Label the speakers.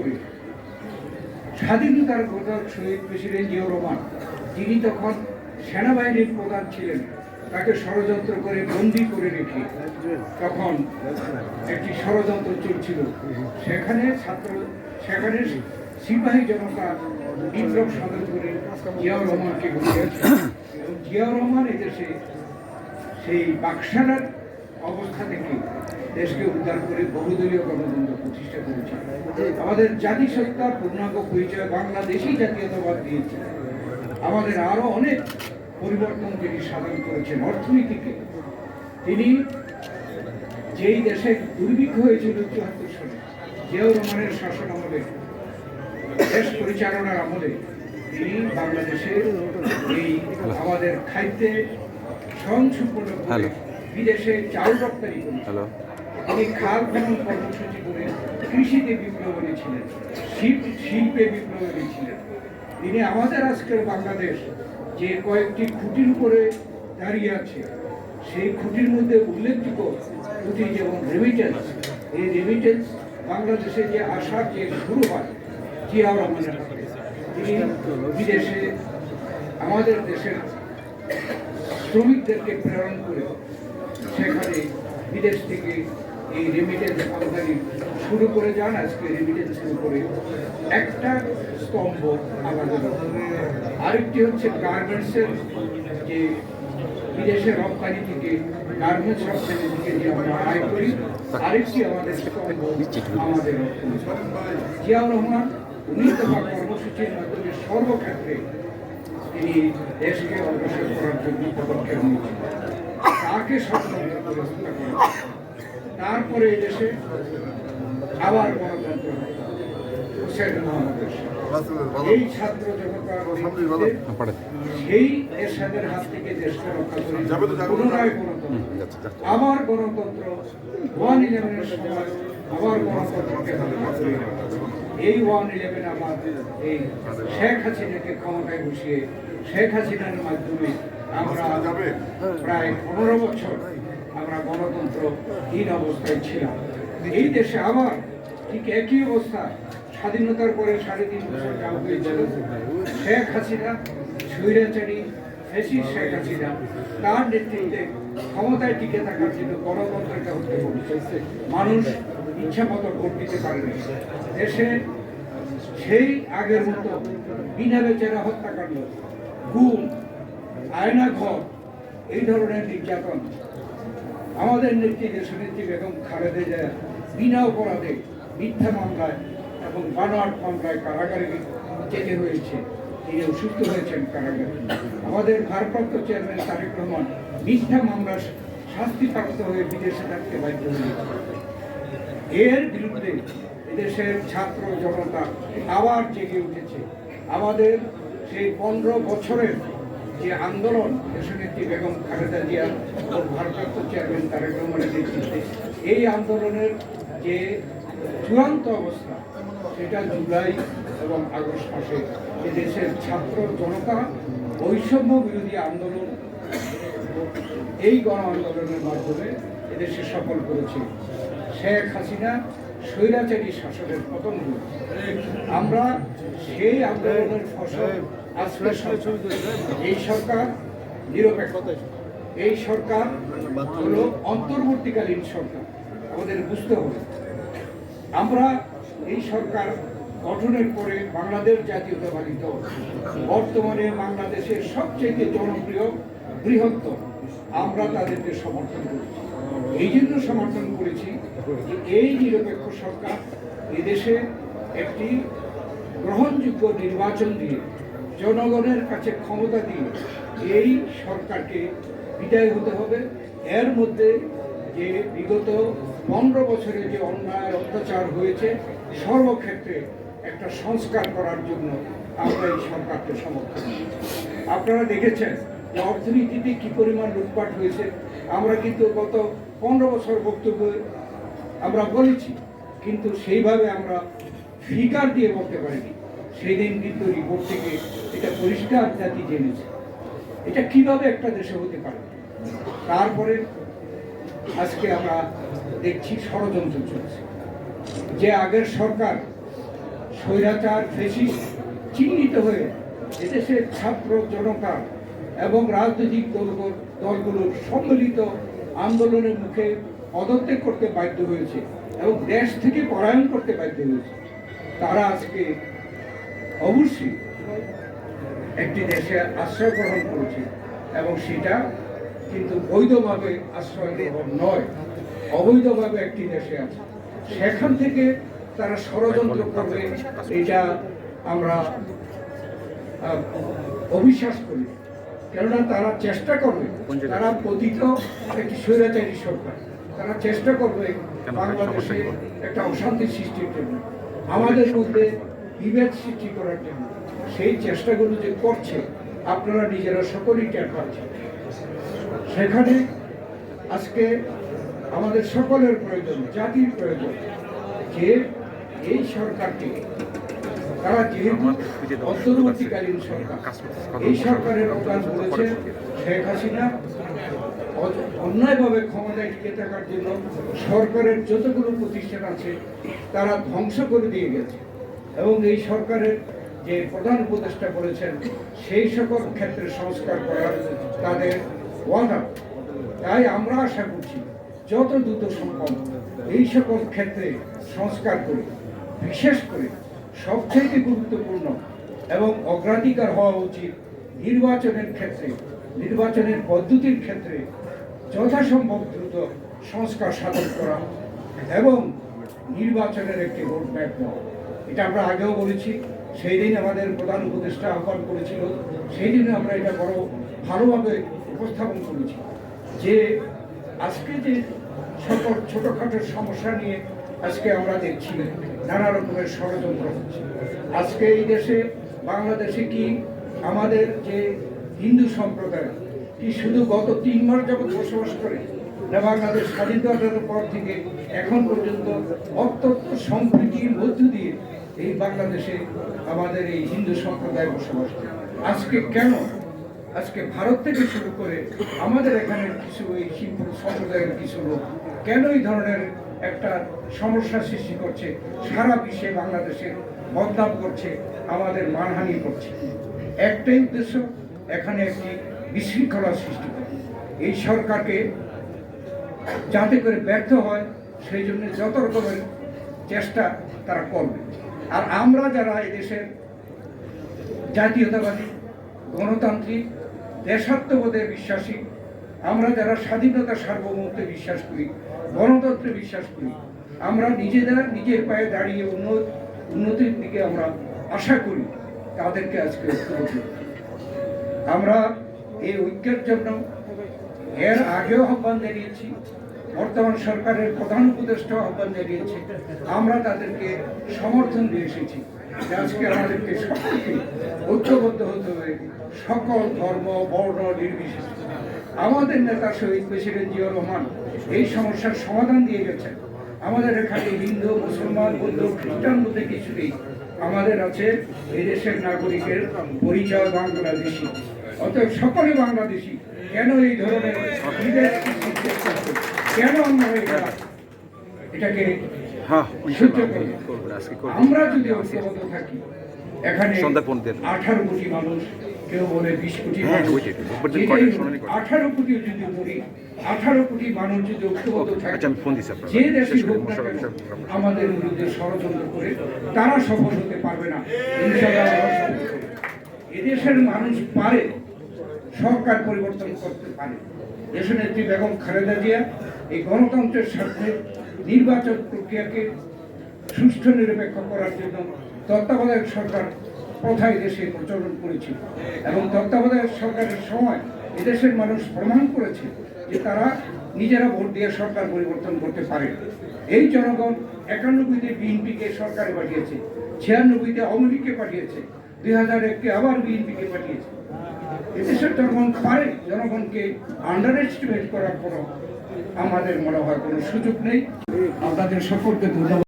Speaker 1: করে স্বাধীনতার ঘোষক শহীদ প্রেসিডেন্ট জিয়াউর রহমান, যিনি তখন সেনাবাহিনীর প্রধান ছিলেন, তাকে ষড়যন্ত্র করে বন্দী করে রেখে তখন একটি ষড়যন্ত্র চলছিল। সেখানে সিপাহী জনতা বিপ্লব সাধন করে জিয়াউর রহমানকে ঘটিয়েছে এবং জিয়াউর রহমান এদেশে সেই বাকশালের অবস্থা থেকে দেশকে উদ্ধার করে বহুদলীয় গণতন্ত্র প্রতিষ্ঠা করেছে। আমাদের জাতিসত্তার পূর্ণাঙ্গ পরিচয় বাংলাদেশি জাতীয়তাবাদ দিয়েছে। আমাদের আরো অনেক পরিবর্তন তিনি সাধন করেছেন। অর্থনীতিকে তিনি যেই দেশে দুর্ভিক্ষ হয়েছিল ৭৪ সালে জিয়াউর রহমানের শাসন আমলে, দেশ পরিচালনার আমলে তিনি বাংলাদেশের এই আমাদের খাদ্যে স্বয়ংসম্পূর্ণ করে বিদেশে চাল রপ্তানি করেছেন। তিনি খাল খনন কর্মসূচি করে কৃষিতে বিপ্লব এনেছিলেন, শিল্পে বিপ্লব এনেছিলেন। তিনি আমাদের আজকের বাংলাদেশ যে কয়েকটি খুঁটির উপরে দাঁড়িয়ে আছে, সেই খুঁটির মধ্যে উল্লেখযোগ্য খুঁটি যেমন রেমিটেন্স। এই রেমিটেন্স বাংলাদেশে যে আসার যে শুরু হয় জিয়াউর রহমানের হাতে। তিনি বিদেশে আমাদের দেশের শ্রমিকদেরকে প্রেরণ করে সেখানে বিদেশ থেকে এই রেমিটেন্স আমদানি শুরু করে যান। আজকে রেমিটেন্সের উপরে একটা স্তম্ভ আমাদের, আরেকটি হচ্ছে গার্মেন্টসের যে বিদেশের রপ্তানি থেকে গার্মেন্টস রপ্তানি থেকে যে আমরা আয় করি, আরেকটি আমাদের স্তম্ভ আমাদের অর্থনীতি। জিয়াউর রহমান ১৯ দফা কর্মসূচির মাধ্যমে সর্বক্ষেত্রে তিনি দেশকে অগ্রসর করার জন্য পদক্ষেপ নিয়েছেন। তাকে স্বতন্ত্র করে হত্যা করেন। তারপরে এই দেশে আবার গণতন্ত্র হুসেইন মোহাম্মদের এই ছাত্র জনতার সেই এরশাদের হাত থেকে দেশকে রক্ষা করে পুনরায় গণতন্ত্র, আবার গণতন্ত্র 1/11-এর সময় আবার গণতন্ত্রকে এই 1/11 আমার এই শেখ হাসিনাকে ক্ষমতায় বসিয়ে শেখ হাসিনার মাধ্যমে আমরা প্রায় ১৫ বছর আমরা গণতন্ত্রহীন অবস্থায় ছিলাম। এই দেশে আবার ঠিক একই অবস্থা স্বাধীনতার পরে ৩.৫ বছর যা হয়েছিল, শেখ হাসিনা স্বৈরাচারী ফ্যাসিস্ট শেখ হাসিনা তার নেতৃত্বে ক্ষমতায় টিকে থাকার জন্য গণতন্ত্রটা হতে বলছে। মানুষ ইচ্ছা মতো ভোট দিতে পারেনি। দেশে সেই আগের মতো বিনা বেচারা হত্যাকাণ্ড, গুম, আয়নাঘর, এই ধরনের নির্যাতন আমাদের নেত্রী দেশনেত্রী বেগম খালেদা জিয়া বিনা অপরাধে মিথ্যা মামলায় এবং বানোয়াট মামলায় কারাগারে যেতে হয়েছে। তিনি অসুস্থ হয়েছেন কারাগারে। আমাদের ভারপ্রাপ্ত চেয়ারম্যান তারেক রহমান মিথ্যা মামলার শাস্তিপ্রাপ্ত হয়ে বিদেশে থাকতে বাধ্য হয়েছে। এর বিরুদ্ধে এদেশের ছাত্র জনতা আবার জেগে উঠেছে। আমাদের সেই 15 বছরের যে আন্দোলন দেশনেত্রী বেগম খালেদা জিয়া ও ভারপ্রাপ্ত চেয়ারম্যান তারেক রহমানের নেতৃত্বে, এই আন্দোলনের যে চূড়ান্ত অবস্থা সেটা জুলাই এবং আগস্ট মাসে এদেশের ছাত্র জনতা বৈষম্য বিরোধী আন্দোলন, এই গণ আন্দোলনের মাধ্যমে এদেশে সফল করেছে। শেখ হাসিনা স্বৈরাচারী শাসনের পতন হয়েছে। আমরা সেই আন্দোলনের ফসল আজকে এই সরকার নিরপেক্ষ, এই সরকার হলো অন্তর্বর্তীকালীন সরকার। আমাদের বুঝতে হবে আমরা এই সরকার গঠনের পরে বাংলাদেশ জাতীয়তাবাদী দল বর্তমানে বাংলাদেশের সবচেয়ে জনপ্রিয় বৃহত্তর, আমরা তাদেরকে সমর্থন করেছি। এই জন্য সমর্থন করেছি যে এই নিরপেক্ষ সরকার এদেশে একটি গ্রহণযোগ্য নির্বাচন দিয়ে জনগণের কাছে ক্ষমতা দিয়ে এই সরকারকে বিদায় হতে হবে। এর মধ্যে যে বিগত 15 বছরে যে অন্যায় অত্যাচার হয়েছে, সর্বক্ষেত্রে একটা সংস্কার করার জন্য আমরা এই সরকারকে সমর্থন করি। আপনারা দেখেছেন যে অর্থনীতিতে কি পরিমাণ লুটপাট হয়েছে। আমরা কিন্তু গত 15 বছর বক্তব্য আমরা বলেছি, কিন্তু সেইভাবে আমরা ফিগার দিয়ে বলতে পারিনি। সেই দিন কিন্তু রিপোর্ট থেকে এটা পরিষ্কার জাতি জেনেছে এটা কিভাবে একটা দেশে হতে পারে। তারপরে আজকে আমরা দেখছি ষড়যন্ত্র চলছে। যে আগের সরকার স্বৈরাচার ফ্যাসিস্ট চিহ্নিত হয়ে এদেশের ছাত্র জনতা এবং রাজনৈতিক দলগুলোর সম্মিলিত আন্দোলনের মুখে পদত্যাগ করতে বাধ্য হয়েছে এবং দেশ থেকে পলায়ন করতে বাধ্য হয়েছে। তারা আজকে অবশ্যই একটি দেশে আশ্রয় গ্রহণ করেছে এবং সেটা কিন্তু বৈধভাবে আশ্রয় গ্রহণ নয়, অবৈধভাবে একটি দেশে আছে। সেখান থেকে তারা ষড়যন্ত্র করবে এটা আমরা অবিশ্বাস করি। কেননা তারা চেষ্টা করবে, তারা পতিত একটি স্বৈরাচারী সরকার, তারা চেষ্টা করবে বাংলাদেশে একটা অশান্তি সৃষ্টির জন্য, আমাদের মধ্যে বিভেদ সৃষ্টি করার জন্য। সেই চেষ্টাগুলো যে করছে আপনারা নিজেরা সকলেই টের পাচ্ছেন। সেখানে আজকে আমাদের সকলের প্রয়োজন, জাতির প্রয়োজন যে এই সরকারটি, তারা যেহেতু অন্তর্বর্তীকালীন সরকার, এই সরকারের প্রধান বলেছে শেখ হাসিনা অন্যায়ভাবে ক্ষমতায় টিকে থাকার জন্য সরকারের যতগুলো প্রতিষ্ঠান আছে তারা ধ্বংস করে দিয়ে গেছে এবং এই সরকারের যে প্রধান উপদেষ্টা বলেছেন সেই সকল ক্ষেত্রে সংস্কার করার তাদের ওয়াদা। তাই আমরা আশা করছি যত দ্রুত সম্ভব এই সকল ক্ষেত্রে সংস্কার করে, বিশেষ করে সবচেয়ে গুরুত্বপূর্ণ এবং অগ্রাধিকার হওয়া উচিত নির্বাচনের ক্ষেত্রে, নির্বাচনের পদ্ধতির ক্ষেত্রে যথাসম্ভব দ্রুত সংস্কার সাধন করা এবং নির্বাচনের একটি রোডম্যাপ দেওয়া। এটা আমরা আগেও বলেছি, সেই দিন আমাদের প্রধান উপদেষ্টা আহ্বান করেছিল, সেই দিনে আমরা এটা বড় ভালোভাবে উপস্থাপন করেছি যে আজকে যে সকল ছোটোখাটো সমস্যা নিয়ে আজকে আমরা দেখছি নানা রকমের ষড়যন্ত্র হচ্ছে। আজকে এই দেশে বাংলাদেশে কি আমাদের যে হিন্দু সম্প্রদায় কি শুধু গত 3 মাস যাবৎ বসবাস করে, না বাংলাদেশ স্বাধীনতার পর থেকে এখন পর্যন্ত অত্যন্ত সম্প্রীতির মধ্য দিয়ে এই বাংলাদেশে আমাদের এই হিন্দু সম্প্রদায় বসবাস করে? আজকে কেন আজকে ভারত থেকে শুরু করে আমাদের এখানে কিছু এই হিন্দু সম্প্রদায়ের কিছু লোক কেন এই ধরনের একটা সমস্যা সৃষ্টি করছে, সারা বিশ্বে বাংলাদেশে বদনাম করছে, আমাদের মানহানি করছে? একটাই উদ্দেশ্য, এখানে একটি বিশৃঙ্খলা সৃষ্টি করে। এই সরকারকে যাতে করে ব্যর্থ হয় সেই জন্য যত রকমের চেষ্টা তারা করবে। আর আমরা যারা এদেশের জাতীয়তাবাদী, গণতান্ত্রিক, দেশাত্মবোধে বিশ্বাসী, আমরা যারা স্বাধীনতা সার্বভৌমত্বে বিশ্বাস করি, গণতন্ত্রে বিশ্বাস করি, আমরা নিজেরা নিজের পায়ে দাঁড়িয়ে উন্নতির দিকে আমরা আশা করি, তাদেরকে আজকে ঐক্যবদ্ধ। আমরা এই ঐক্যের জন্য এর আগেও আহ্বান জানিয়েছি, বর্তমান সরকারের প্রধান উপদেষ্টা আহ্বান জানিয়েছে, আমরা তাদেরকে সমর্থন দিয়ে এসেছি। আজকে আমাদেরকে সকলকে ঐক্যবদ্ধ হতে হবে, সকল ধর্ম বর্ণ নির্বিশেষে। আমাদের নেতা শহীদ প্রেসিডেন্ট জিয়াউর রহমান এই সমস্যার সমাধান দিয়ে গেছেন। আমাদের এখানে হিন্দু, মুসলমান, বৌদ্ধ, খ্রিস্টান বলতে কিছু নেই, আমাদের আছে এই দেশের নাগরিকের পরিচয় বাংলাদেশি। অতএব সকলে বাংলাদেশি। কেন এই ধরনের কেন আমরা এটাকে সহ্য করব? আমরা যদি ঐক্যবদ্ধ থাকি, এখানে 18 কোটি মানুষ, কেউ বলে 20 কোটি, 18 কোটি যদি বলি, 18 কোটি মানুষ যদি ঐক্যবদ্ধ থাকে, যে দেশে হোক না কেন আমাদের বিরুদ্ধে ষড়যন্ত্র করে তারা সফল হতে পারবে না। এদেশের মানুষ পারে, সরকার পরিবর্তন করতে পারে। দেশনেত্রী বেগম খালেদা জিয়া এই গণতন্ত্রের সাথে নির্বাচন প্রক্রিয়াকে সুষ্ঠু নিরপেক্ষ করার জন্য তত্ত্বাবধায়ক সরকার প্রথায় দেশে প্রচলন করেছিল এবং তত্ত্বাবধায়ক সরকারের সময় এদেশের মানুষ প্রমাণ করেছে যে তারা নিজেরা ভোট দিয়ে সরকার পরিবর্তন করতে পারে। এই জনগণ 91-তে বিএনপিকে সরকারে পাঠিয়েছে, 96-তে আওয়ামী লীগকে পাঠিয়েছে, 2001-কে আবার বিএনপিকে পাঠিয়েছে। এদেশের জনগণ পারে, জনগণকে আন্ডার এস্টিমেট করার কোনো আমাদের মনে হয় কোনো সুযোগ নেই। আপনাদের সকলকে ধন্যবাদ।